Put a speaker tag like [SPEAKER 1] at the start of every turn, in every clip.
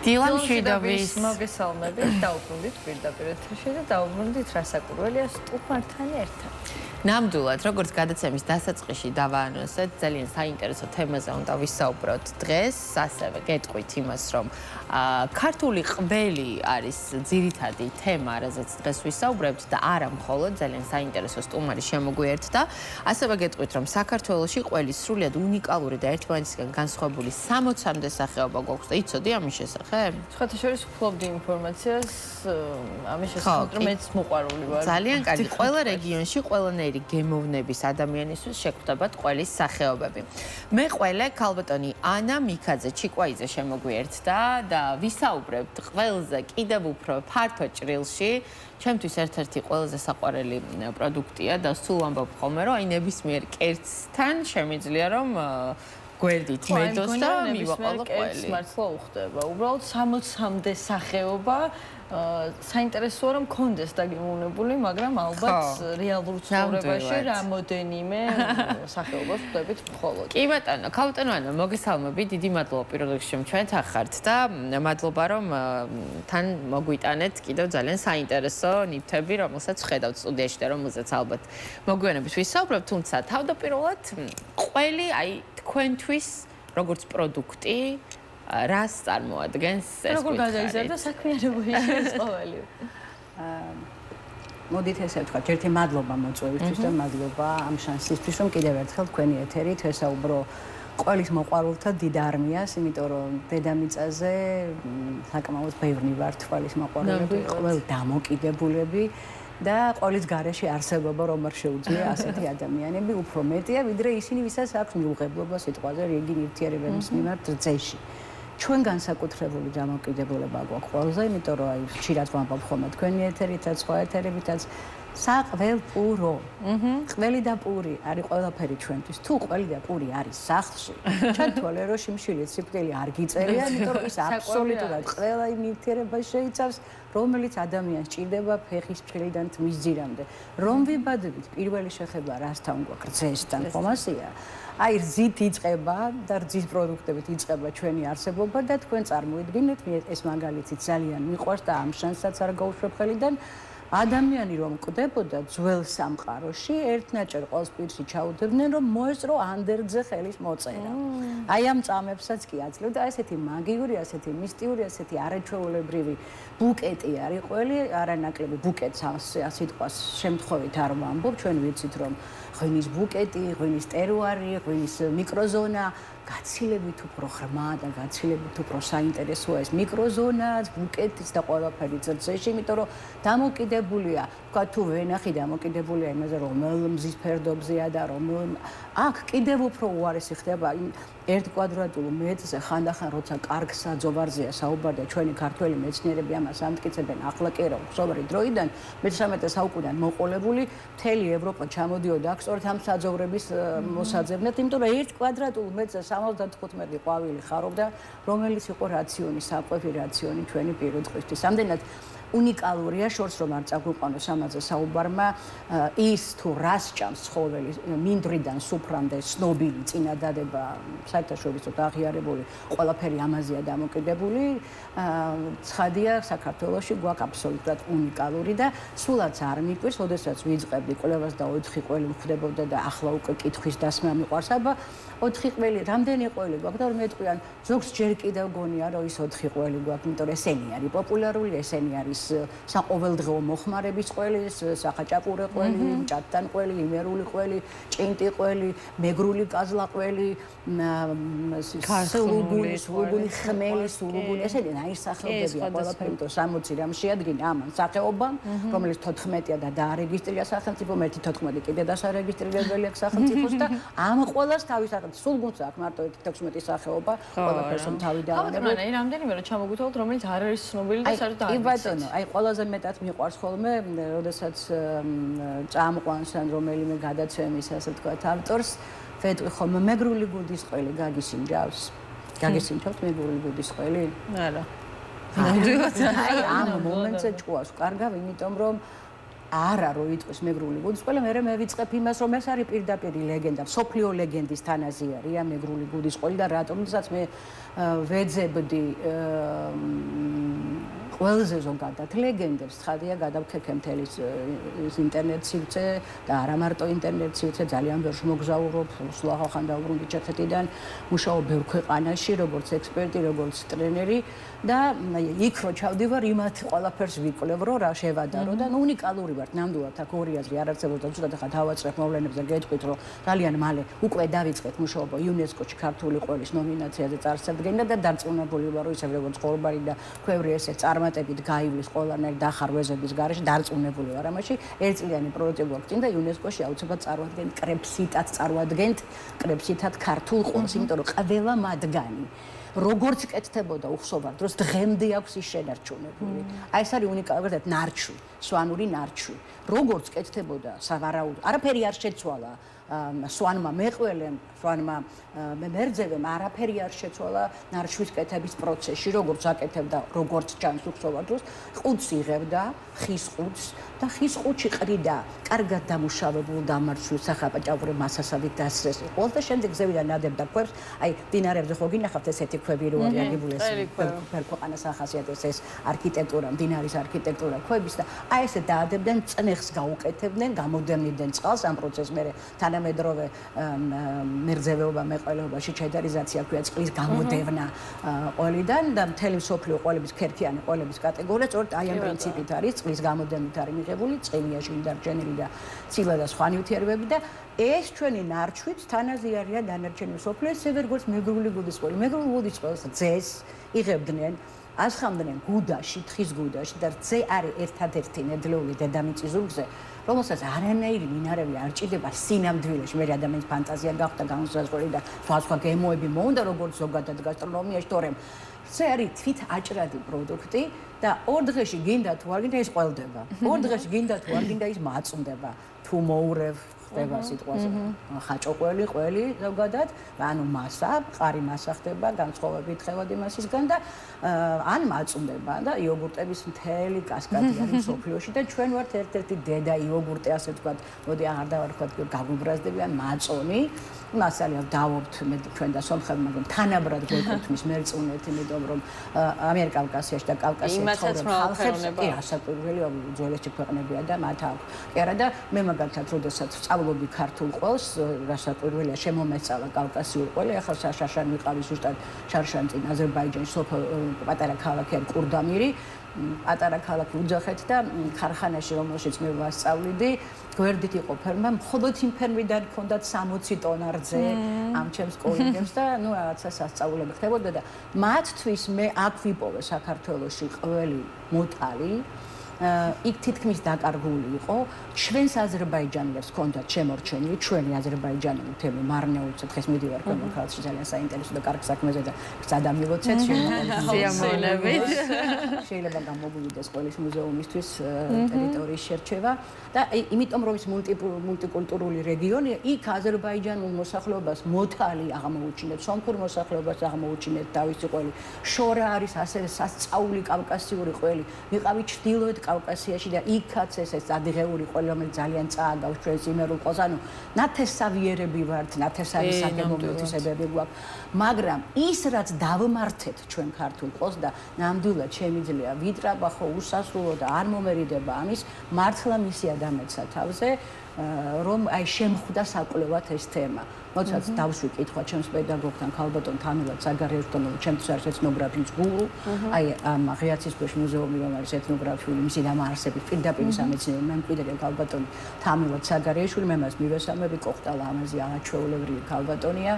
[SPEAKER 1] დილამ შვიდობის
[SPEAKER 2] მოგესალმებით, დაუბრუნდით პირდაპირ ეთერში და დაუბრუნდით რასაკვირველია სტუმართან ერთად.
[SPEAKER 1] ნამდვილად, როგორც გადაცემის დასაწყისში დავაანონსეთ, ძალიან საინტერესო თემაზე უნდა ვისაუბროთ დღეს, ასევე გეტყვით იმას, რომ ქართული ყველი არის ძირითადი თემა, რაზეც დღეს ვისაუბრებთ და არა მხოლოდ ძალიან საინტერესო სტუმარი შემოგვიერთდა, ასევე გეტყვით, რომ საქართველოში ყველის სრულიად უნიკალური და ერთმანეთისგან განსხვავებული 60-მდე სახეობა გვაქვს და იცოდი ამის შესახებ?
[SPEAKER 2] სხვათა შორის ვფლობდი ინფორმაციას ამის შესახებ, რომ მეც მოყვარული ვარ.
[SPEAKER 1] ძალიან კარგი, ყველა რეგიონში ყველანაირი გემოვნების ადამიანისთვის შეგვხვდებათ ყველის სახეობები. მე ყველე ქალბატონი ანა მიქაძე ჩიკვაიძე შემოგვიერთდა და ვისაუბრებთ ყველზე კიდევ უფრო ფართო ჭრილში. ჩემთვის ერთ-ერთი ყველაზე საყვარელი პროდუქტია და სულ ვამბობ ხოლმე, რომ აი ნებისმიერ კერძთან შემიძლია რომ გვერდით მედოს და მივაყოლო ყველი.
[SPEAKER 2] მართლა უხდება. უბრალოდ 60-მდე სახეობა საინტერესოა რომ კონდეს დაგემოვნებული, მაგრამ ალბათ რეალურ ცხოვრებაში რამოდენიმე სახეობას ვხვდებით მხოლოდ.
[SPEAKER 1] კი ბატონო, ქალბატონო ანა, მოგესალმებით, დიდი მადლობა პირველ რიგში რომ ჩვენთან ხართ და მადლობა რომ თან მოგვიტანეთ კიდევ ძალიან საინტერესო ნივთები, რომელსაც ვხედავთ სტუდიაში და რომელზეც ალბათ მოგვიანებით ვისაუბრებთ, თუმცა თავდაპირველად ყველი აი თქვენთვის როგორც პროდუქტი რას წარმოადგენს ეს
[SPEAKER 2] როგორ გადაიზარდა საქმიანობაში ეს ყოველი?
[SPEAKER 3] მოდით ესე ვთქვათ, ერთი მადლობა მოწვევისთვის და მადლობა ამ შანსისთვის, რომ კიდევ ერთხელ თქვენი ეთერით ვესაუბრო ყველის მოყვარულთა დიდ არმიას, იმიტომ რომ დედამიწაზე საკმაოდ ბევრი ვართ ყველის მოყვარულები, ყველ დამოკიდებულები და ყოვლის გარეშე არსებობა რომ არ შეუძლია ასეთი ადამიანები უფრო მეტია, ვიდრე ისინი, ვისაც აქვს მიუღებლობა სიტყვაზე რიგი ნივთიერებების მიმართ რძეში. ჩვენ განსაკუთრებული დამოკიდებულება გვაქვს ყველაზე, იმიტომ რომ აი ხშირად ვამბობ ხოლმე თქვენი ეთერითაც, სხვა ეთერებითაც საყველპურო. ყველი და პური არის ყველაფერი ჩვენთვის. თუ ყველი და პური არის სახლში, ჩათვალე რომ შიმშილით სიკვდილი არ გიწერია, იმიტომ რომ ის აბსოლუტურად ყველა იმ ნივთიერებას შეიცავს, რომელიც ადამიანს ჭირდება ფეხის ფრთილიდან თმის ძირამდე. რომ ვიბადებით, პირველი შეხება რასთან გვაქვს რძესთან, ხომ ასეა? აი რძით იწყება და რძის პროდუქტებით იწყება ჩვენი არსებობა და თქვენ წარმოიდგინეთ, ეს მაგალითი ძალიან მიყვარს და ამ შანსსაც არ გაუშვებ ხელიდან. ადამიანი რომ კვდებოდა ძველ სამყაროში, ერთნაჭერ ყოველს პირში ჩაუდებდნენ, რომ მოესწრო ანდერძე ხელის მოწერა. აი ამ წამებსაც კი აძლევდა ესეთი მაგიური, ასეთი მისტიური, ასეთი არაჩვეულებრივი ბუკეტი არის ყველი, არანაკლები ბუკეტს სიტყვას შემთხვევით არ ვამბობ, ჩვენ ვიცით რომ ღვინის ბუკეტი, ღვინის ტერუარი, ღვინის მიკროზონა გაცილებით უფრო ღრმა და გაცილებით უფრო საინტერესოა ეს მიკროზონაც, ბუკეტიც და ყველაფერი რძეში, იმიტომ რომ დამოკიდებულია, თქვა თუ ვენახი დამოკიდებულია იმაზე, რომელ მზის ფერდობზეა და რომელ აქ კიდევ უფრო უარესი ხდება იმ ერთ კვადრატულ მეტრზე ხანდახან როცა კარგ საძოვარზეა საუბარი და ჩვენი ქართველი მეცნიერები ამას ამტკიცებენ ახლა კი რა უხსოვარი დროიდან მე-13 საუკუნიდან მოყოლებული მთელი ევროპა ჩამოდიოდა აქ სწორედ ამ საძოვრების მოსაძებნად, იმიტომ რომ ერთ კვადრატულ მეტრზე 75 ყვავილი ხარობდა, რომელიც იყო რაციონი, საკვები რაციონი ჩვენი პირუტყვისთვის. ამდენად უნიკალურია, შორს რომ არ წაგვიყვანოს ამაზე საუბარმა, ის თუ რას ჭამს ცხოველი მინდვრიდან სუფრამდე ცნობილი წინადადება საერთაშორისო აღიარებული, ყველაფერი ამაზეა დამოკიდებული. ცხადია, საქართველოში გვაქვს აბსოლუტურად უნიკალური და სულაც არ მიკვირს, ოდესაც ვიწყებდი კვლევას და 4 ყველი მხვდებოდა და ახლა უკვე კითხვის დასმა მიყვარს, აბა 4 ყველი, რამდენი ყველი გვაქვს და მე თქვიან, ზოგს ჯერ კიდევ გონია, რომ ის 4 ყველი გვაქვს, იმიტომ რომ ესენი არის პოპულარული, ესენი არის საყოველდღეო მოხმარების ყველი, სახაჭაპურე ყველი, მჭადთან ყველი, იმერული ყველი, ჭინტი ყველი, მეგრული კაზლა ყველი, სულუგუნი, ხმელი, სულუგუნი, ესენი ნაირსახეობებია ყველაფერი, იმიტომ 60 რამ შეადგინა ამან სახეობამ, რომელიც 14-ია და დაარეგისტრირდა სახელმწიფომ, 14 კიდე დასარეგისტრირებელი აქვს სახელმწიფოს და ამ ყველას თავის სულგუნს აქვს მარტო 16 სახეობა, ყველაფერს თავი დავანებო.
[SPEAKER 2] აი რამდენიმე რომ ჩამოგვითვალოთ, რომელიც არ არის ცნობილი და საერთოდ არ
[SPEAKER 3] ვიცით. კი ბატონო, აი ყველაზე მეტად მიყვარს ხოლმე, როდესაც წამყვანს ან რომელიმე გადაცემის ასე ვთქვათ ავტორს, ვეტყვი ხოლმე მეგრული გუდის ყველი გაგისინჯავს. გაგისინჯავთ მეგრული გუდის ყველი?
[SPEAKER 1] არა.
[SPEAKER 3] აი ამ მომენტზე ჭუას ვკარგავ, იმიტომ რომ არა რო იტყვის მეგრული გუდისყოლი, მე ვიწყებ იმას, რომ ეს არის პირდაპირ ლეგენდა, სოფლიო ლეგენდის თანაზიარია მეგრული გუდისყოლი და რატომაც მე ვეძებდი ყველაზე ზოგადად ლეგენდებს ცხადია გადავქეკე მთელი ინტერნეტ სივრცე და არა მარტო ინტერნეტ სივრცე ძალიან ბევრს მოგზაურობ სულაღა ხან დაუბრუნდი ჩეხეთიდან მუშაობ ბევრ ქვეყანაში როგორც ექსპერტი როგორც ტრენერი და იქ რო ჩავდივარ იმათ ყველაფერს ვიკვლევ რო რა შევადარო და უნიკალური ვარ ნამდვილად აქ ორი აზრი არ არსებობს და ზუსტად ახლა დავაწყებ მოვლენებზე გეტყვით რომ ძალიან მალე უკვე დავიწყეთ მუშაობა იუნესკოში ქართული ყველის ნომინაციაზე წარსადგენდა და დარწმუნებული ვარ რომ ისე როგორც ყორბარი და ქვევრი ესე წარმატებით გაივლის ყველანაირ დახარვეზების გარეშე დარწმუნებული ვარ ამაში ერთწლიანი პროექტი გვაქვს წინ და იუნესკოში აუცილებლად წარვადგენთ კრებსიტად ქართულ ყველს იმიტომ რომ ყველა მათგანი როგორც კეთდებოდა უხსოვარ დროს დღემდე აქვს ის შენარჩუნებული. აი ეს არის უნიკალური ნარჩვი, სვანური ნარჩვი. როგორც კეთდებოდა სავარაუდო, არაფერი არ შეცვალა სვანმა მეყველემ, სვანმა მერძევემ არაფერი არ შეცვალა ნარჩვის კეთების პროცესში, როგორც აკეთებდა, როგორც ჩანს უხსოვარ დროს, ყუთს იღებდა, ხის ყუთს და ხის ყუთში ყრიდა კარგად დამუშავებულ დამარჩვილ სახაპაჭაურე მასასავით დასრეს იყო და შემდეგ ზევიდან ნადებდა ქვებს, აი დინარებზე ხო გინახავთ ესეთი ქვები რო არის აგებული ეს ქვეყანას ახასიათებს ეს არქიტექტურა, დინარის არქიტექტურა ქვების და აი ესე დაადებდნენ წნეხს გაუკეთებდნენ, გამოდევნიდნენ წყალს ამ პროცესს მერე თანამედროვე მერძევეობა მეყველებაში ჩედარიზაცია ქვია წყლის გამოდევნა ყველიდან და მთელი მსოფლიო ყველების ქერქიანი ყველების კატეგორია სწორედ აი ამ პრინციპით არის წყლის გამოდევნით არის მიღებული წემიაში ინდარჩენილი და ცილა და სხვა ნივთიერებები და ეს ჩვენი ნარჩვით თანაზიარია დანარჩენი მსოფლიოს როგორც მეგრული გუდისყოლი მეგრული გუდისყოლს ძეს იღებდნენ ასხამდნენ გუდაში თხის გუდაში და ძე არის ერთადერთი ნედლეული დედამიწის ზურგზე რომელსაც არანაირი მინარევი არ ჭირდება სინამდვილეში მე ადამიანის ფანტაზია გახვდა განსაზღვრელი და სხვა გემოები მოუნდა როგორც ზოგადად გასტრონომიაში თორემ це არის თვით აჭრადი პროდუქტი და ორ დღეში გინდა თუ არ გინდა ის ყველდება ორ დღეში გინდა თუ არ გინდა ის მაწუნდება თუ მოურევ ხდება სიტყვაზე ხაჭოყველი ყველი ზოგადად ანუ მასა მყარი მასა ხდება განსხვავებით ხევადი მასისგან და ან მაწუნდება და იოგურტების მთელი კასკადი არის სოფლიოში და ჩვენ ვართ ერთ-ერთი დედა იოგურტი ასე ვთქვათ მოდი აღარ დავარქვათ გაგუბრაზდებიან მაწონი მასალია დავობთ მე ჩვენ და სომხები მაგრამ თანაბრად გვეკუთვნის მერწუნეთ იმიტომ რომ ამიერკავკასიაში და კავკასიაში ცხოვრობენ ხალხებს კი ასაკურველი უძველესი ქვეყნებია და მათ აქვს კი არა და მე მაგალითად როდესაც სწავლობდი ქართულ ყველს გასაკვირველია შემომეწალა კავკასიურ ყველი ახლა შარშან ვიყავი ზუსტად შარშან წინ აზერბაიჯანის პატარა ქალაქი არის კურდამირი პატარა ქალაქი უძახეთ და ქარხანაში რომელშიც მე ვასწავლიდი გვერდით იყო ფერმა მხოლოდ იმ ფერმიდან ჰქონდათ 60 ტონა რძე ამ ჩემს კოლეგებს და ნუ რაღაცა სასწაულები ხდებოდა და მათთვის მე აქ ვიპოვე საქართველოში ყველი მოტალი იქ თითქმის დაკარგული იყო ჩვენს აზერბაიჯანელებს ჰქონდათ შემორჩენილი ჩვენი აზერბაიჯანელი თემი მარნეულზე დღეს მიდივარ ქალაქში ძალიან საინტერესო და კარგ საქმეზე და გზადა მივოცეთ შეიძლება გამოვიდეს ყველის მუზეუმისთვის ტერიტორიის შერჩევა და იმიტომ რომ ის მულტიკულტურული რეგიონია იქ აზერბაიჯანულ მოსახლეობას მოთალი აღმოუჩინეთ სომხურ მოსახლეობას აღმოუჩინეთ თავისი ყველი შორა არის ასევე სასწაული კავკასიური ყველი ვიყავი ჩრდილოეთ კავკასიაში და იქაც ეს ადიღეული ყველი რომელიც ძალიან წააგავს ჩვენს იმერულ ყოლს ანუ ნათესავიერები ვართ ნათესავის საგემოვნებისებები გვაქვს მაგრამ ის რაც დავმართეთ ჩვენ ქართულ ყოლს და ნამდვილად შემიძლია ვიტრაბა ხო უსასრულო და არ მომერიდება ამის მართლა მისია დამეცა თავზე რომ აი შემხვდა საკვლევად ეს თემა მოდესაც დავსვი კითხვა ჩემს პედაგოგთან ქალბატონ თამილად საგარეშტონო ჩემთვის არის ეთნოგრაფიის გურუ აი ამ ღიაცის ქვეშ მუზეუმი რომ არის ეთნოგრაფიული მისი დამაარსების პირდაპირ სამეცნიერო მემკვიდრე ქალბატონი თამილად საგარეშვილი მე მას მივესალმები კოხტალა ამაზე აღაჩვეულებრივი ქალბატონია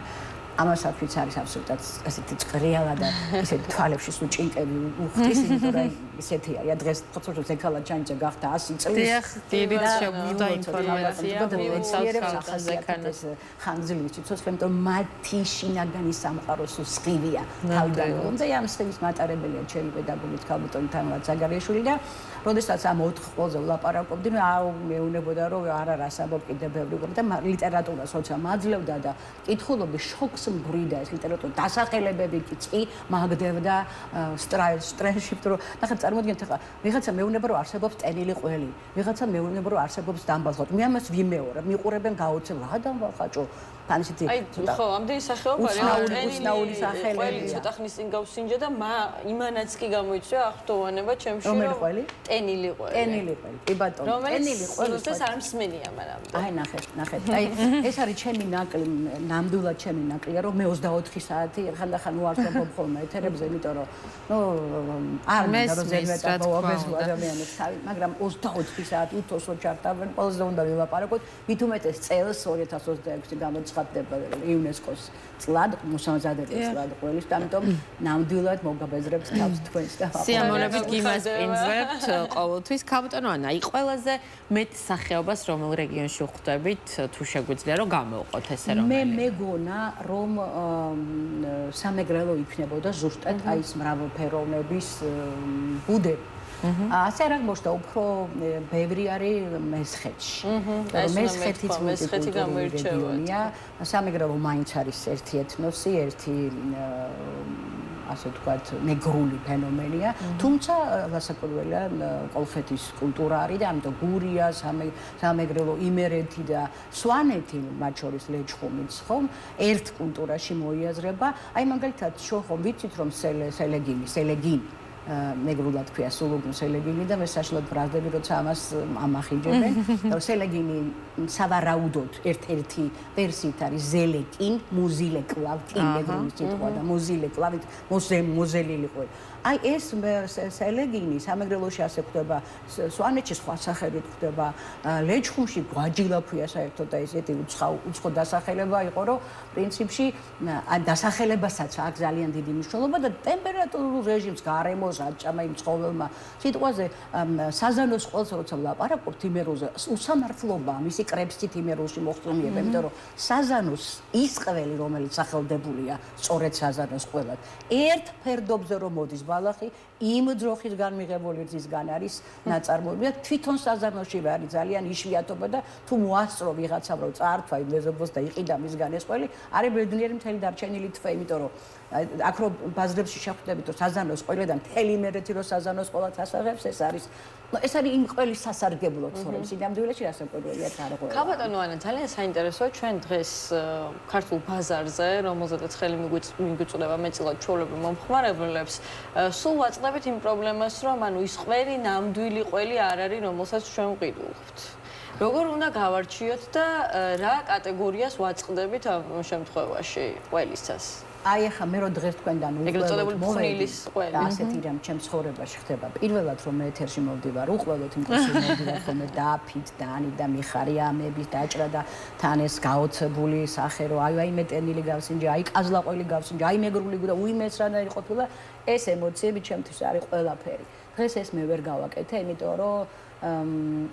[SPEAKER 3] ამასაც არის აბსოლუტურად ესეთი წრიალა და ესეთი თვალებში სულ ჭინკები უხდის იმიტომ რომ ესეთი არის დღეს ხოცოჩოს ეკალა ჩანჭა გახდა 100 წლის
[SPEAKER 1] დიახ დირით შეგვიდა ინფორმაცია
[SPEAKER 3] მიცავს ხალხს ხანძლივი ცოცხლი იმიტომ მათი შინაგანი სამყარო სულ სხივია თავდანვე და ამ სხივის მატარებელია ჩემი პედაგოგი ქალბატონი თამილად საგარეშვილი და როდესაც ამ 4 ყოლზე ვლაპარაკობდი მე მეუნებოდა რომ არა რას ამბობ კიდე ბევრი და ლიტერატურას როცა მაძლევდა და კითხულობდი შოკს მბრიდა ეს ლიტერატურა დასახელებები კი მაგდებდა სტრესში რომ ნახეთ წარმოიდგინეთ ახლა ვიღაცა მეუბნება რომ არსებობს ტენილი ყველი ვიღაცა მეუბნება რომ არსებობს დამბალხოთ მე ამას ვიმეორებ მიყურებენ გაოცებ რა დამბალხაჭო თან ისეთი
[SPEAKER 4] ხო ამდენი სახეობა
[SPEAKER 3] უცნაური სახელები
[SPEAKER 4] ცოტა ხნის წინ გავსინჯა და იმანაც კი გამოიწვია აღფრთოვანება ჩემში
[SPEAKER 3] რომ
[SPEAKER 4] ტენილი ყველი
[SPEAKER 3] კი ბატონო ტენილი ყველი
[SPEAKER 4] ეს არ მსმენია მანამდე
[SPEAKER 3] აი ნახეთ აი ეს არის ჩემი ნაკლი ნამდვილად ჩემი ნაკლია რომ მე 24 საათი ხანდახან უარსებობ ხოლმე ეთერებზე იმიტომ რომ ნუ არ მინდა რომ ზედმეტად მოვაბეზრო ადამიანებს თავი მაგრამ 24 საათი უთოს რო ჩართავენ ყველაზე უნდა ვილაპარაკოთ მით უმეტეს წელს 2026 გამოცხადდება იუნესკოს წლად მოსამზადებელი წლად ყველის და ამიტომ ნამდვილად მოგაბეზრებთ თავს თქვენს და
[SPEAKER 1] სიამოვნებით გიმასპინძლებთ ყოველთვის ქალბატონო ანა აი ყველაზე მეტ სახეობას რომელ რეგიონში ვხვდებით თუ შეგვიძლია რომ გამოვყოთ ესე რომ
[SPEAKER 3] მე მეგონა რომ სამეგრელო იქნებოდა ზუსტად აი ეს მრავალფეროვნების ბუდები ასე რა მოხდა უფრო ბევრი არის მესხეთში მესხეთიც
[SPEAKER 4] მესხეთი გამოირჩევა
[SPEAKER 3] სამეგრელო მაინც არის ერთი ეთნოსი ერთი ასე ვთქვათ მეგრული ფენომენია თუმცა გასაკვირველია კოლხეთის კულტურა არის და ამიტომ გურია სამეგრელო იმერეთი და სვანეთი მათ შორის ლეჩხუმიც ხომ ერთ კულტურაში მოიაზრება აი მაგალითად შოხომ ვიცით რომ სელეგინი მეგრულად ქვია სულუგუნ სელეგინი და მე საშუალოდ ბრაზდები როცა ამას ამახინჯებენ და სელეგინი სავარაუდოდ ერთ-ერთი ვერსიით არის ზელეკინ მუზილეკლავკინ მეგრული სიტყვა და მუზილეკლავით მოზელილი ყვე აი ეს სელეგინი სამეგრელოში ასე ხდება სვანეთში სხვა სახელით ხდება ლეჩხუმში გვაჯილა ქვია საერთოდ და ესეთი უცხო დასახელება იყო რომ პრინციპში დასახელებასაც აქვს ძალიან დიდი მნიშვნელობა და ტემპერატურულ რეჟიმს გარემოს აჭამა იმ ცხოველმა სიტყვაზე საზანოს ყველს როცა ვლაპარაკობთ იმეროზე უსამართლობა მისი კრებსით იმეროში მოხდომიება იმიტომ რომ საზანოს ის ყველი რომელიც სახელდებულია სწორედ საზანოს ყველად ერთ ფერდობზე რომ მოდის ბალახი იმ ძროხისგან მიღებული რძისგან არის ნაწარმოები და თვითონ საზანოში არის ძალიან იშვიათობა და თუ მოასწრო ვიღაცამ რომ წაართვა იმ მეზობლოს და იყიდა მისგან ეს ყველი არის ბედნიერი მთელი დარჩენილი თვე იმიტომ რომ აქ რო ბაზრებში შეხვდებით რომ საზანოს ყველიდან მთელი იმერეთი რომ საზანოს ყველას ასაღებს ეს არის იმ ყველის სასარგებლოდ თორემ სინამდვილეში ასაკურველია თარიღო.
[SPEAKER 4] ქალბატონო ანა ძალიან საინტერესოა ჩვენ დღეს ქართულ ბაზარზე რომელზედაც ხელი მიგვიწვდება მეტწილად ჩვეულებრივ მომხმარებლებს სულ ვაწყდებით იმ პრობლემას რომ ანუ ის ყველი ნამდვილი ყველი არ არის რომელსაც ჩვენ ვყიდულობთ. როგორ უნდა გავარჩიოთ და რა კატეგორიას ვაწყდებით ამ შემთხვევაში ყველისას?
[SPEAKER 3] აი ახლა მე რო დღეს თქვენთან
[SPEAKER 4] უყველოთ მოვილის ყველი
[SPEAKER 3] ასეთი რამ ჩემ ცხოვრებაში ხდება. პირველად რომ მე ეთერში მოვდივარ, უყველოთ იმას მოვდივარ ხოლმე დაფით, დანი და მიხარი ამების დაჭრა და თან ეს გაოცებული სახე რო აი მე ტენილი გავსინჯა, აი კაზლაყველი გავსინჯა, აი მეგრული და უიმეს რანაირი ყოფილა, ეს ემოციები ჩემთვის არის ყველაფერი. დღეს ეს მე ვერ გავაკეთე, იმიტომ რომ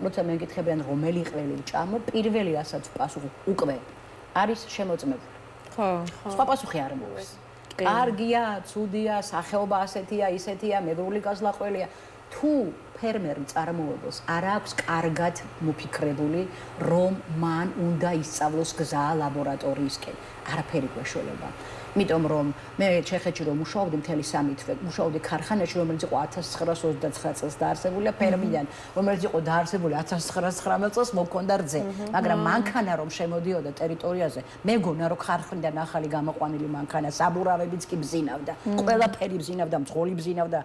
[SPEAKER 3] როცა მეკითხებიან რომელი ყველი ვჭამო, პირველი რასაც პასუხი უკვე არის შემოწმებული.
[SPEAKER 1] ხო,
[SPEAKER 3] სხვა პასუხი არ მოდის. კარგია, ცუდია, სახეობა ასეთია, ისეთია, მეგრული გაზლაყველია. თუ ფერმერი წარმოებელს არ აქვს კარგად მოფიქრებული, რომ მან უნდა ისწავლოს გზა ლაბორატორიისკენ, არაფერი გვეშველება. იმიტომ რომ მე ჩეხეთში რომ მუშაობდი მთელი 3 თვე, მუშაობდი ქარხანაში, რომელიც იყო 1929 წელს დაარსებულია ფერმიდან, რომელიც იყო დაარსებული 1919 წელს მოქონდა რძე, მაგრამ მანქანა რომ შემოდიოდა ტერიტორიაზე, მეგონა რომ ქარხნიდან ახალი გამოყვანილი მანქანა, საბურავებიც კი ბზინავდა, ყველაფერი ბზინავდა, მძღოლი ბზინავდა,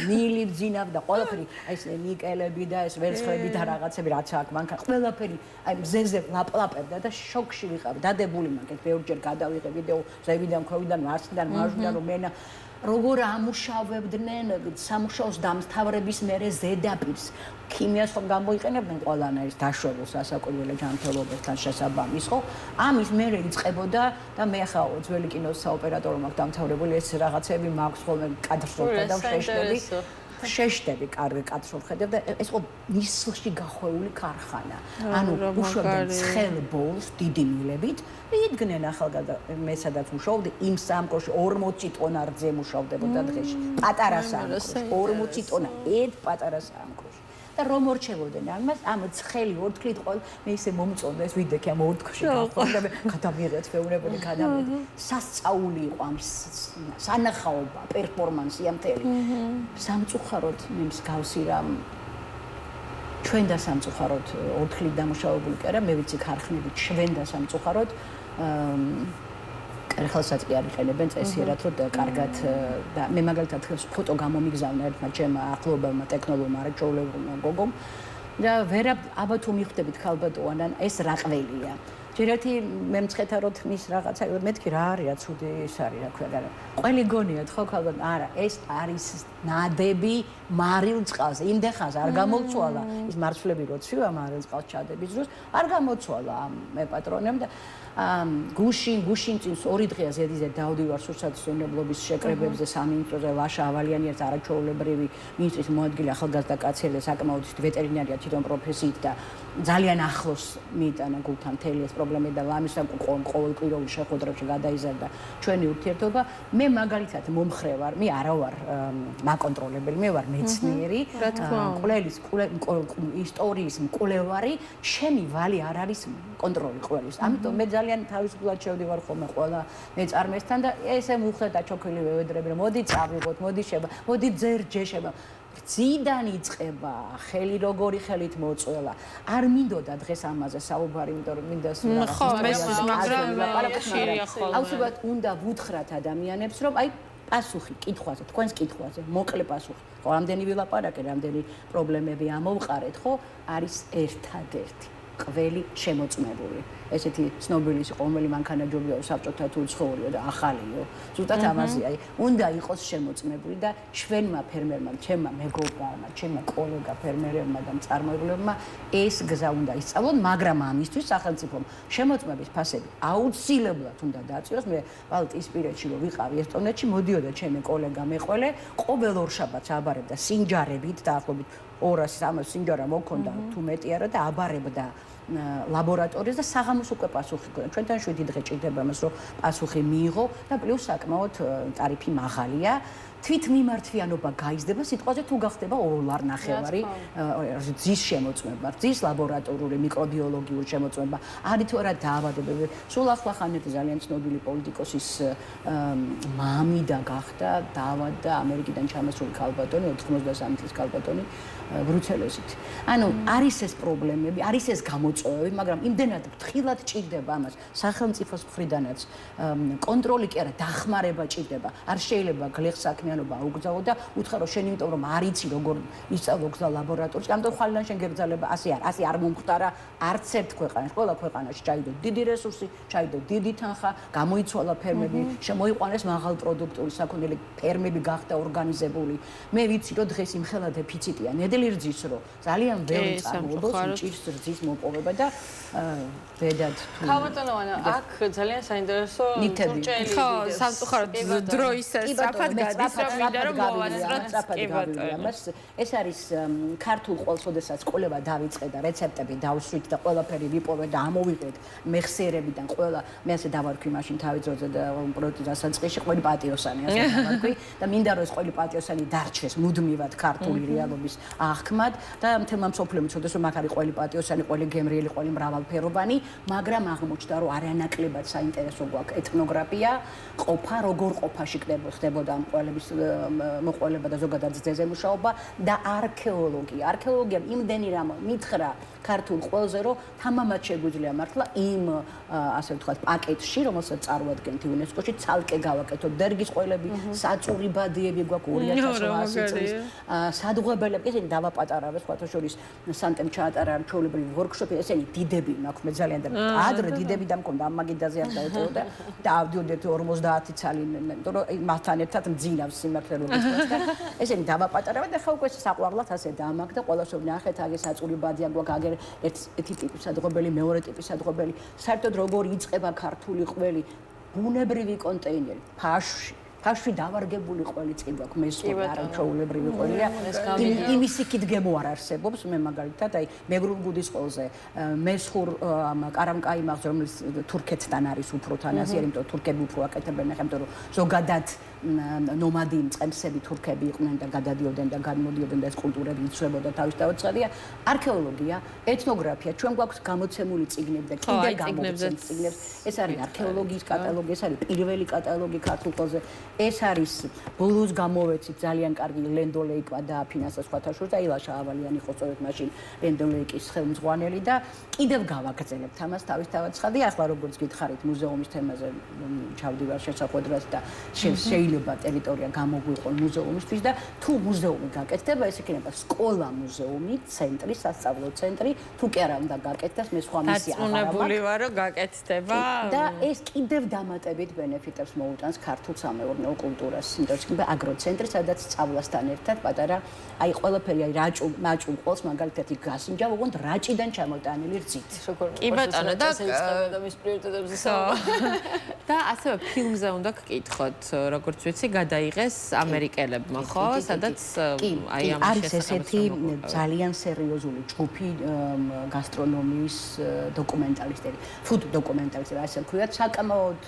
[SPEAKER 3] ნილი ბზინავდა, ყველაფერი, აი ეს ნიკელები და ეს ვერცხლები და რაღაცები რაც აქვს მანქანა, ყველაფერი აი მზეზე ლაპლაპებდა და შოკში ვიყავი, დადებული მაგეთ ბევრჯერ გადავიღე ვიდეო ზევიდან ქვევიდან მარსიდან მარჯვნიდან რომ მენა როგორ ამუშავებდნენ სამუშაოს დამთავრების მერე ზედაპირს ქიმიას ხომ გამოიყენებდნენ ყველანაირ დაშვებულს ასაკურველი ჯანმრთელობასთან შესაბამის ხო ამის მერე იწყებოდა და მე ახლა ძველი კინოს საოპერატორო მაქვს დამთავრებული ეს რაღაცები მაქვს ხოლმე კადრს რო გადავშეშდები შეშდები კარგი კადრს რო ხედავ და ეს ხო ნისლში გახვეული ქარხანა ანუ უშვებდნენ ცხელ ბოლს დიდი მილებით იდგნენ ახალგაზრდა მე სადაც მუშაობდი იმ სამკოში 40 ტონა რძე მუშავდებოდა დღეში პატარა სამკოში 40 ტონა ერთ პატარა სამკოში და რომ ორჩევოდნენ ამას ამ ცხელი ორთქლით ყოველ მე ისე მომწონდა ეს ვიდეო ამ ორთქლში გაყვანდა გადამიღეთ მეუბნებელი გადამიღეთ სასწაული იყო ამ სანახაობა პერფორმანსი ამ თელი სამწუხაროდ მე მსგავსი რამ ჩვენ და სამწუხაროდ ორთქლით დამუშავებული კი არა მე ვიცი ქარხნებით ჩვენ და სამწუხაროდ კერხელსაც კი არ იყენებენ წესიერად რომ კარგად და მე მაგალითად ფოტო გამომიგზავნა ერთმა ჩემმა ახლობელმა ტექნოლოგმა არაჩვეულებრივმა გოგომ და ვერა აბა თუ მიხვდებით ქალბატონან ეს რა ყველია ჯერეთი მე მცხეთა რომ მის რაღაცა მეთქი რა არია ცუდი ეს არის რა ქვია და ყველი გონიათ ხო ქალბატონ არა ეს არის ნადები მარილ წყალზე იმდენ ხანს არ გამოცვალა ის მარცვლები რო ცვივა მარილ წყალს ჩადების დროს არ გამოცვალა მე პატრონემ და გუშინ წინ 2 დღეა ზედიზედ დავდივარ სურსათმშენებლობის შეკრებებზე სამინისტროზე ლაშა ავალიანი ერთ არაჩვეულებრივი მინისტრის მოადგილე ახალგაზრდა კაცი საკმაოდ ვეტერინარია თვითონ პროფესიით და ძალიან ახლოს მიიტანა გულთან მთელი ეს პრობლემა და ამისთან ყოველკვირეულ შეხვედრებში გადაიზარდა ჩვენი ურთიერთობა მე მაგალითად მომხრე ვარ მე არა ვარ მაკონტროლებელი მე ვარ მეცნიერი ყველის ისტორიის მკვლევარი ჩემი ვალი არ არის კონტროლი ყველის ამიტომ მე ძალიან თავისუფლად შევდივარ ხოლმე ყველა მეწარმესთან და ესე მუხლეთ და ჩოქილი ვევედრები რომ მოდი წავიღოთ მოდი შევა მოდი ძერჯეშება ძიდან იწყება ხელი როგორი ხელით მოწველა არ მინდოდა დღეს ამაზე საუბარი იმიტომ რომ მინდა აუცილებლად უნდა ვუთხრათ ადამიანებს რომ აი პასუხი კითხვაზე თქვენს კითხვაზე მოკლე პასუხი ხო რამდენი ვილაპარაკე რამდენი პრობლემები ამოვყარეთ ხო არის ერთადერთი ყველი შემოწმებული ესეთი ცნობილი ყოველი მანქანაჯობია საბჭოთა თუ ცხოველია და ახალიო ზუსტად ამაზე აი უნდა იყოს შემოწმებული და ჩვენმა ფერმერმა ჩემმა მეგობრებმა ჩემმა კოლეგა ფერმერებმა და მწარმოებლებმა ეს გზა უნდა ისწავლონ მაგრამ ამისთვის სახელმწიფომ შემოწმების ფასები აუცილებლად უნდა დააწიოს მე ბალტიისპირეთში რომ ვიყავი ესტონეთში მოდიოდა ჩემი კოლეგა მეყველე ყოველ ორშაბათს აბარებდა სინჯარებით დაახლოებით 200-300 სინჯარა მოქონდა თუ მეტი არა და აბარებდა ლაბორატორიას და საღამოს უკვე პასუხი ქონდა. ჩვენთან 7 დღე ჭირდება მას რომ პასუხი მიიღო და პლუს საკმაოდ ტარიფი მაღალია. თვით მიმართვიანობა გაიზრდება სიტყვაზე თუ გახდება $2.5 ძის შემოწმება, ძის ლაბორატორიული მიკრობიოლოგიური შემოწმება, არის თუ არა დაავადებები. სულ ახლახანეთ ძალიან ცნობილი პოლიტიკოსის მამიდა გახდა დაავადდა ამერიკიდან ჩამოსული ქალბატონი 93 წლის ქალბატონი ბრუცელოზით. ანუ არის ეს პრობლემები, არის ეს გამოწვევები, მაგრამ იმდენად ფრთხილად ჭირდება ამას სახელმწიფოს მხრიდანაც კონტროლი კი არა, დახმარება ჭირდება. არ შეიძლება გლეხსაქმიანობა აუგზავნო და უთხრა რომ შენ იმიტომ რომ არ იცი როგორ ისწავლო გზა ლაბორატორიაში, ამიტომ ხალიდან შენ გეგზალება ასე არ მომხდარა არც ერთ ქვეყანაში, ყველა ქვეყანაში ჩაიდო დიდი რესურსი, ჩაიდო დიდი თანხა, გამოიცვალა ფერმები, შემოიყვანეს მაღალ პროდუქტული საქონელი ფერმები გახდა ორგანიზებული. მე ვიცი რომ დღეს იმხელა დეფიციტია. რძის რომ ძალიან ბევრი წარმოებობს ჭირს რძის მოპოვება და დედად თუ
[SPEAKER 4] ქალბატონო აქ ძალიან საინტერესო ჭურჭელი
[SPEAKER 1] ხო სამწუხაროდ დრო ისე სწრაფად გადის რომ მინდა რომ მოვასწროთ კი ბატონო
[SPEAKER 3] ეს არის ქართულ ყოველს ოდესაც ყოლება დავიწყე და რეცეპტები დავსვით და ყველაფერი ვიპოვეთ და ამოვიღეთ მეხსიერებიდან ყველა მე ასე დავარქვი მაშინ თავი ძროზე და პროექტის დასაწყისში ყველი პატიოსანი ასე დავარქვი და მინდა რომ ეს ყველი პატიოსანი დარჩეს მუდმივად ქართული რეალობის ახმად და მთელმა მსოფლიომ იცოდეს რომ აქ არის ყველი პატიოსანი, ყველი გემრიელი, ყველი მრავალფეროვანი, მაგრამ აღმოჩნდა რომ არანაკლებად საინტერესო გვაქვს ეთნოგრაფია, ყოფა, როგორ ყოფაში ხდებოდა ამ ყველების მოყოლება და ზოგადად ძეზე მუშაობა და არქეოლოგია. არქეოლოგიამ იმდენი რამ მითხრა ქართულ ყველზე რომ თამამად შეგვიძლია მართლა იმ ასე ვთქვათ პაკეტში, რომელსაც წარმოადგენთ იუნესკოში, ცალკე გავაკეთოთ დერგის ყველები, საწური ბადიები გვაქვს 2800 წლის, სადღობელები ესენი დავაპატარავეს სხვათა შორის სანტემ ჩაატარა ჩვეულებრივი ვორქშოპი ესენი დიდები მაქვს მე ძალიან და ადრე დიდები და მქონდა ამ მაგიდაზე არ დაეწეოდა და ავდიოდეთ 50 წალი იმიტომ რომ მასთან ერთად მძინავს სიმართლე რომ გითხრათ და ესენი დავაპატარავე და ხა უკვე საყვარლად ასე დაამაგ და ყველას რომ ნახეთ აგე საწური ბადია გვაქვს აგერ ერთი ტიპის სადღობელი მეორე ტიპის სადღობელი საერთოდ როგორ იწყება ქართული ყველი ბუნებრივი კონტეინერი ფაშში დავარგებული ყველი წიგვა გვაქვს მე არაჩვეულებრივი ყველია იმის იქით გემო არ არსებობს მე მაგალითად აი მეგრულ-გუდის ყველზე მესხურ კარამკაიმაღზე რომელიც თურქეთთან არის უფრო თანაზიერი იმიტომ თურქები უფრო აკეთებენ ახლა იმიტომ რომ ზოგადად ნომადი მწყემსები თურქები იყვნენ და გადადიოდნენ და გადმოდიოდნენ და ეს კულტურები იცვლებოდა თავისთავად ცხადია. არქეოლოგია, ეთნოგრაფია, ჩვენ გვაქვს გამოცემული წიგნები და კიდე გამოცემული წიგნები. ეს არის არქეოლოგიის კატალოგი, ეს არის პირველი კატალოგი ქართულ ყველაზე. ეს არის ბოლოს გამოვეცით ძალიან კარგი ლენდო ლეიკმა დააფინანსა სხვათა შორის და ილაშა ავალიანი ხო სწორედ მაშინ ლენდო ლეიკის ხელმძღვანელი და კიდევ გავაგრძელებთ ამას თავისთავად ცხადია. ახლა როგორც გითხარით მუზეუმის თემაზე ჩავდივარ შესახვედრად და შეიძლება ტერიტორია გამოგვიყონ მუზეუმისთვის და თუ მუზეუმი გაკეთდება, ეს იქნება სკოლა მუზეუმი, ცენტრი, სასწავლო ცენტრი, თუ კი არა უნდა გაკეთდეს, მე სხვა მისია აღარ მაქვს.
[SPEAKER 1] დარწმუნებული ვარ, რომ გაკეთდება.
[SPEAKER 3] და ეს კიდევ დამატებით ბენეფიტებს მოუტანს ქართულ სამეურნეო კულტურას. იმიტომ რომ აგროცენტრი, სადაც სწავლასთან ერთად პატარა აი ყველაფერი აი რაჭუ ყოლს მაგალითად იქ გასინჯა, ოღონდ რაჭიდან ჩამოტანილი რძით.
[SPEAKER 1] კი ბატონო და
[SPEAKER 4] და მის პრიორიტეტებზე
[SPEAKER 1] და ასევე ფილმზე უნდა გკითხოთ, როგორც ვიცი, გადაიღეს ამერიკელებმა, ხო? სადაც აი ამ
[SPEAKER 3] არის ესეთი ძალიან სერიოზული ჯგუფი გასტრონომიის დოკუმენტალისტები, ფუდ დოკუმენტალისტები, ასე ვქვიათ, საკმაოდ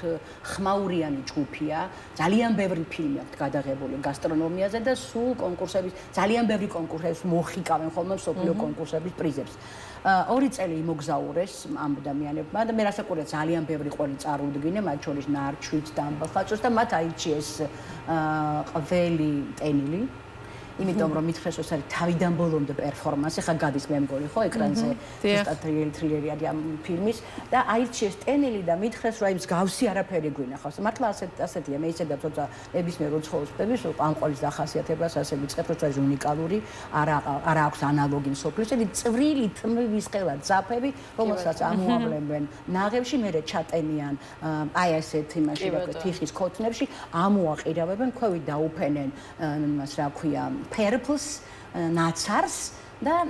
[SPEAKER 3] ხმაურიანი ჯგუფია, ძალიან ბევრი ფილმი აქვს გადაღებული გასტრონომიაზე და სულ კონკურსების, ძალიან ბევრი კონკურსებს მოხიკავენ ხოლმე მსოფლიო კონკურსების პრიზებს. 2 წელი იმოგზაურეს ამ ადამიანებმა და მე რასაკვირველია ძალიან ბევრი ყველი წარუდგინე, მათ შორის ნარჩვით და ამბახაწოს და მათ აიჩიეს ყველი ტენილი. იმიტომ რომ მითხრეს ეს არის თავიდან ბოლომდე პერფორმანსი, ხა გადის მე მგონი ხო ეკრანზე ზუსტად ტრილერი არის ამ ფილმის და აირჩიეს ტენილი და მითხრეს რომ აი მსგავსი არაფერი გვინახავს. მართლა ასეთია, მე ისედაც თორსა ნებისმიერ უცხოოს პების ყანყოლის დახასიათებას ასე მიწყებს რომ ეს უნიკალური არა აქვს ანალოგი მსოფლიოში, წვრილი თმების ხელა ძაფები, რომელსაც ამოავლებენ ნაღებში, მერე ჩატენიან აი ასეთ იმაში რა ქვია თიხის ქოთნებში, ამოაყირავებენ, ქვევით დაუფენენ იმას რა ქვია purples ნაცარს და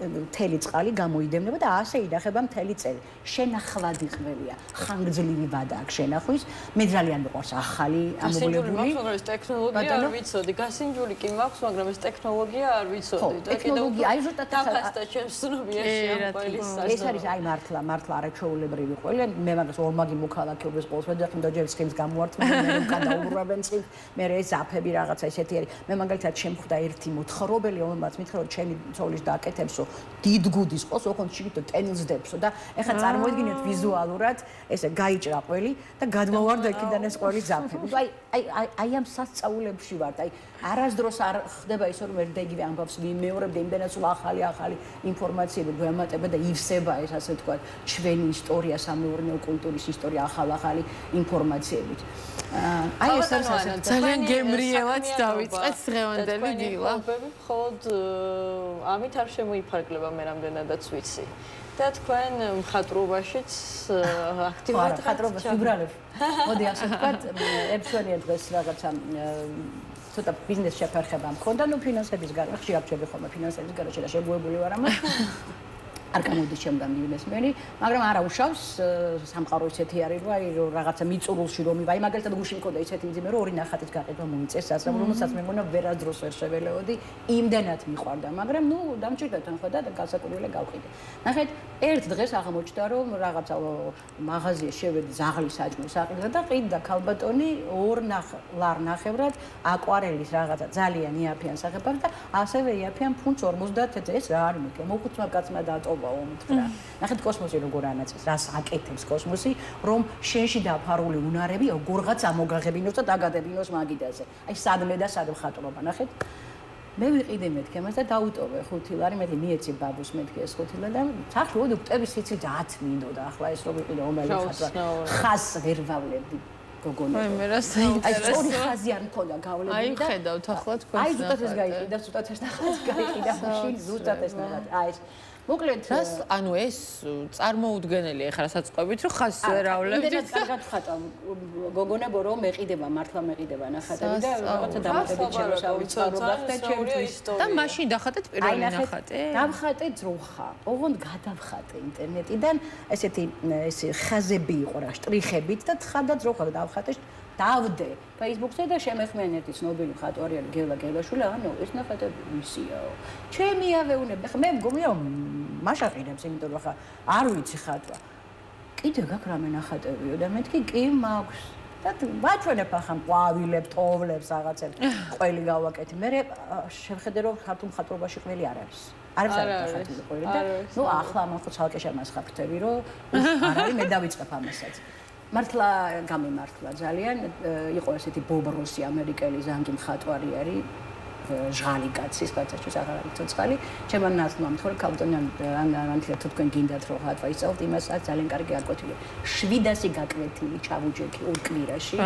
[SPEAKER 3] მთელი წყალი გამოიდევნება და ასე ინახება მთელი წელი. შენახლადი ყველია, ხანგრძლივი ვადა აქვს შენახვის. მე ძალიან მიყვარს ახალი ამობლებული.
[SPEAKER 4] მაგრამ ეს ტექნოლოგია არ ვიცოდი. გასინჯული კი მაქვს, მაგრამ ეს ტექნოლოგია არ ვიცოდი. და
[SPEAKER 3] ტექნოლოგია აი ზუსტად
[SPEAKER 4] დაფასდა ჩემს ცნობიერში ამ ყველის
[SPEAKER 3] ეს არის აი მართლა არაჩვეულებრივი ყველა. მე მაგას ორმაგი მოქალაქეობის ყოველს ვეძახი და ჯერ სქემს გამოვართმევ, მე გადაუბრუნებენ წინ. მე ეს აფები რაღაცა ესეთი არის. მე მაგალითად შემხვდა ერთი მოთხრობელი, რომელმაც მითხრა რომ ჩემი ცოლის დააკეთებსო დიდ გუდის ყოს, ოღონდ შიგნით ტენილს დებსო და ეხლა წარმოიდგინეთ ვიზუალურად ესე გაიჭრა ყველი და გადმოვარდა იქიდან ეს ყველი ძაფები. აი ამ სასწაულებში ვართ. აი არასდროს არ ხდება ისე რომ ერთ და იგივე ამბავს ვიმეორებ და იმდენად სულ ახალი ინფორმაციები გვემატება და ივსება ეს ასე თქვა ჩვენი ისტორია, სამეურნეო კულტურის ისტორია ახალი ინფორმაციებით. აი ეს არის
[SPEAKER 1] ძალიან გემრიელად დავიწყეთ დღევანდელი დილა.
[SPEAKER 4] მხოლოდ ამით არ შემოიფარგლება მე რამდენადაც ვიცი. და თქვენ მხატვრობაშიც აქტიურად
[SPEAKER 3] მხატვრობას ვიბრალებ. მოდი ასე ვთქვათ, ერთგვარია დღეს რაღაცა ცოტა ბიზნეს შეფერხება მქონდა, ნუ ფინანსების გარდა, ხშირად ვჩერდი ხოლმე ფინანსების გარდა და შეგუებული ვარ ამას. არ გამოდის ჩემგან ბიზნესმენი, მაგრამ არა უშავს სამყარო ისეთი არის, რომ აი რაღაცა მიწურულში რომ აი მაგალითად გუშინ მქონდა ისეთი მძიმე, რომ 2 ნახატის გაყიდვა მოიწეს სასწავლო, რომელსაც მე მგონა ვერადროს ვერ შეველეოდი, იმდენად მიყვარდა, მაგრამ ნუ დამჭირდა თან ხო და გასაკვირველია გავყიდე. ნახეთ, ერთ დღეს აღმოჩნდა, რომ რაღაცა მაღაზიაში შევედი ზაღლის საჭმელს აყიდდა და ყიდდა ქალბატონი 2 ლარ ნახევრად აკვარელის რაღაცა ძალიან იაფიან სახებად და ასევე იაფიან ფუნტს 50 ეს რა არის მეკე, მოხუცმა კაცმა დატოვა ომთხრა. ნახეთ კოსმოსი როგორ ანაწილს, რას აკეთებს კოსმოსი, რომ შენში დაფარული უნარები როგორღაც ამოგაღებინოს და დაგადებინოს მაგიდაზე. აი სადმე და სად მხატვრობა, ნახეთ. მე ვიყიდე მეთქე მას და დაუტოვე 5 ლარი, მე მიეცი ბაბუს მეთქე ეს 5 ლარი და სახში ოდო კვტების სიცილ 10 მინდოდა. ახლა ეს რო ვიყიდე ომელი ხატვა. ხას ვერ ვავლებდი. გოგონა.
[SPEAKER 1] მე რა საინტერესო.
[SPEAKER 3] აი სწორი ხაზი არ მქონდა გავლებული და
[SPEAKER 1] აი ხედავთ ახლა თქვენ.
[SPEAKER 3] აი ზუსტად ეს გაიყიდა, ზუსტად ეს ნახატი გაიყიდა, მაშინ ზუსტად ეს ნახატი. აი ეს მოკლედ
[SPEAKER 1] რას ანუ ეს წარმოუდგენელია ახლა საწყობით რომ ხას ვერ ავლებთ.
[SPEAKER 3] იმდენად კარგად ხატა გოგონებო რომ მეყიდება, მართლა მეყიდება ნახატები და რაღაცა დამატებით შევისწავლო გახდა ჩემთვის.
[SPEAKER 1] და მაშინ დახატეთ პირველი ნახატი?
[SPEAKER 3] დავხატე ძროხა. ოღონდ გადავხატე ინტერნეტიდან ესეთი ხაზები იყო რა, შტრიხებით და თხა ძროხა დავხატე დავდე Facebook-ზე და შემეხმიანეთი ცნობილი მხატვარი არის გელა გელაშვილი, ანუ ეს ნახატები მისიაო. ჩემი ავეუნები, ხა მე მგონია მაშაყირებს, იმიტომ რომ ხა არ ვიცი ხატვა. კიდე გაქვს რამე ნახატებიო და მეთქი კი მაქვს. და ვაჩვენებ ახლა ყვავილებს, ტოვლებს, რაღაცებს, ყველი გავაკეთე. მე შევხედე რომ ქართულ მხატვრობაში ყველი არ არის. არ არის ყველი და ნუ ახლა ამან ხო ცალკე შემასხაფთები რომ არ არის მე დავიწყებ ამასაც. მართლა გამიმართლა ძალიან იყო ესეთი ბობ როსი ამერიკელი ზანგი მხატვარი არის ჟღალი კაცი სპეციალისტის აღარ არის ცოცხალი ჩემმა ნაცვლმა მხოლოდ ქალბატონი ანთია თუ თქვენ გინდათ რომ ხატვა ისწავლოთ იმასაც ძალიან კარგი არკვეთილი 700 გაკვეთილი ჩავუჯექი ორ კვირაში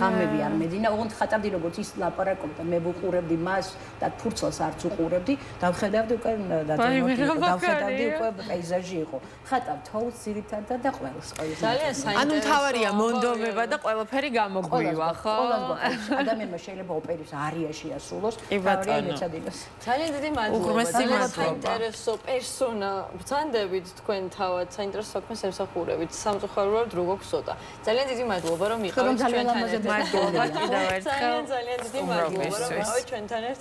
[SPEAKER 3] ხამები არ მეძინა ოღონდ ხატავდი როგორც ის ლაპარაკობდა მე ვუყურებდი მას და ფურცელს არც უყურებდი დავხედავდი უკვე დავხედავდი უკვე პეიზაჟი იყო ხატავ თოვლს ძირითადად და ყველს
[SPEAKER 4] ძალიან საინტერესო
[SPEAKER 1] ანუ თავარია მონდომება და ყველაფერი გამოგვივა ხო
[SPEAKER 3] ადამიანმა შეიძლება ოპერის არიაში ასრულოს
[SPEAKER 4] ძალიან დიდი მადლობა. ძალიან საინტერესო პერსონა ბრძანდებით თქვენ თავად საინტერესო საქმეს ემსახურებით. სამწუხაროდ რო გვაქვს ცოტა. ძალიან დიდი მადლობა რომ იყავით ჩვენთან ერთად.
[SPEAKER 1] მადლობა კიდევ ერთხელ.
[SPEAKER 4] ძალიან დიდი მადლობა რომ იყავით ჩვენთან ერთად.